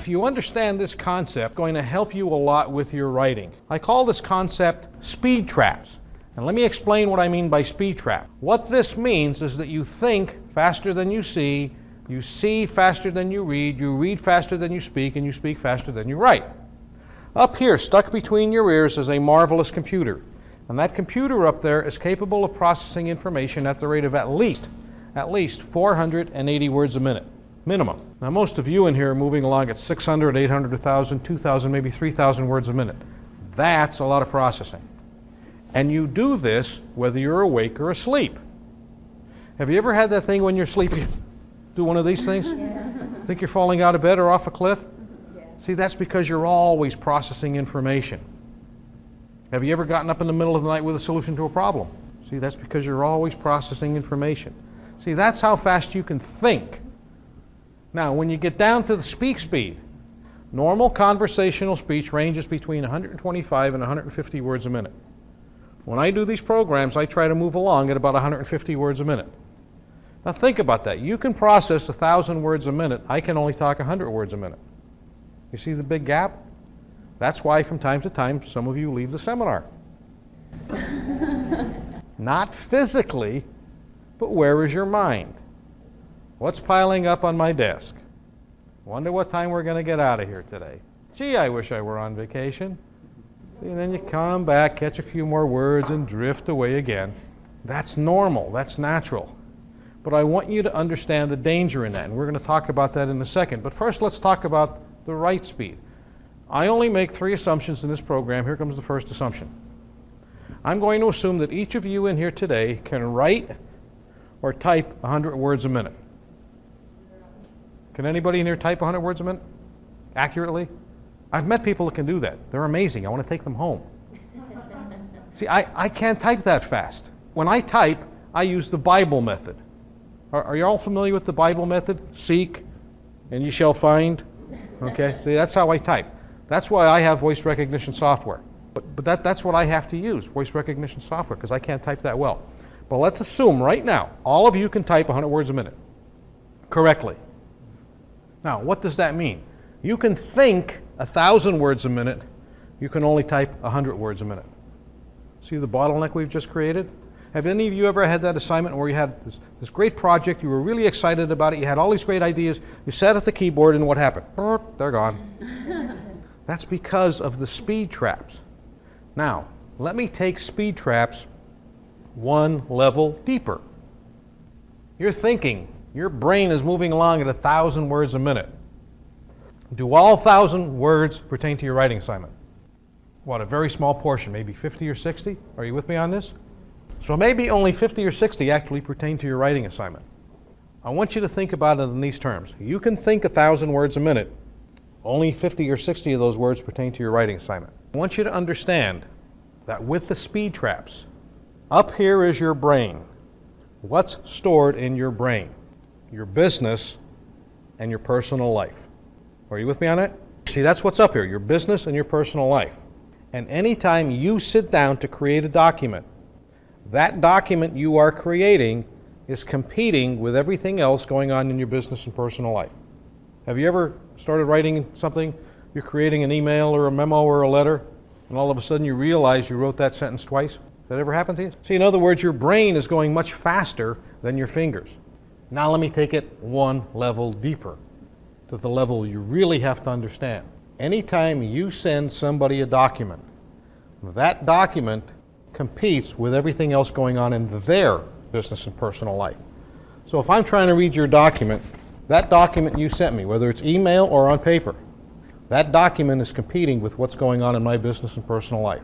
If you understand this concept, it's going to help you a lot with your writing. I call this concept speed traps. And let me explain what I mean by speed trap. What this means is that you think faster than you see faster than you read faster than you speak, and you speak faster than you write. Up here, stuck between your ears, is a marvelous computer. And that computer up there is capable of processing information at the rate of at least 480 words a minute, minimum. Now most of you in here are moving along at 600, 800, 1,000, 2,000, maybe 3,000 words a minute. That's a lot of processing. And you do this whether you're awake or asleep. Have you ever had that thing when you're sleeping? Do one of these things? Yeah. Think you're falling out of bed or off a cliff? Yeah. See, that's because you're always processing information. Have you ever gotten up in the middle of the night with a solution to a problem? See, that's because you're always processing information. See, that's how fast you can think. Now, when you get down to the speak speed, normal conversational speech ranges between 125 and 150 words a minute. When I do these programs, I try to move along at about 150 words a minute. Now think about that. You can process 1,000 words a minute. I can only talk 100 words a minute. You see the big gap? That's why from time to time some of you leave the seminar. Not physically, but where is your mind? What's piling up on my desk? Wonder what time we're going to get out of here today. Gee, I wish I were on vacation. See, and then you come back, catch a few more words, and drift away again. That's normal. That's natural. But I want you to understand the danger in that, and we're going to talk about that in a second. But first, let's talk about the write speed. I only make 3 assumptions in this program. Here comes the first assumption. I'm going to assume that each of you in here today can write or type 100 words a minute. Can anybody in here type 100 words a minute accurately? I've met people that can do that. They're amazing. I want to take them home. See, I can't type that fast. When I type, I use the Bible method. Are you all familiar with the Bible method? Seek, and ye shall find. Okay, see, that's how I type. That's why I have voice recognition software. But that's what I have to use, voice recognition software, because I can't type that well. But let's assume right now, all of you can type 100 words a minute correctly. Now, what does that mean? You can think 1,000 words a minute. You can only type 100 words a minute. See the bottleneck we've just created? Have any of you ever had that assignment where you had this great project, you were really excited about it, you had all these great ideas, you sat at the keyboard, and what happened? They're gone. That's because of the speed traps. Now, let me take speed traps one level deeper. You're thinking, your brain is moving along at 1,000 words a minute. Do all 1,000 words pertain to your writing assignment? What, a very small portion, maybe 50 or 60? Are you with me on this? So maybe only 50 or 60 actually pertain to your writing assignment. I want you to think about it in these terms. You can think 1,000 words a minute. Only 50 or 60 of those words pertain to your writing assignment. I want you to understand that with the speed traps, up here is your brain. What's stored in your brain? Your business and your personal life. Are you with me on that? See, that's what's up here, your business and your personal life. And anytime you sit down to create a document, that document you are creating is competing with everything else going on in your business and personal life. Have you ever started writing something, you're creating an email or a memo or a letter, and all of a sudden you realize you wrote that sentence twice? Has that ever happened to you? See, in other words, your brain is going much faster than your fingers. Now let me take it one level deeper, to the level you really have to understand. Anytime you send somebody a document, that document competes with everything else going on in their business and personal life. So if I'm trying to read your document, that document you sent me, whether it's email or on paper, that document is competing with what's going on in my business and personal life.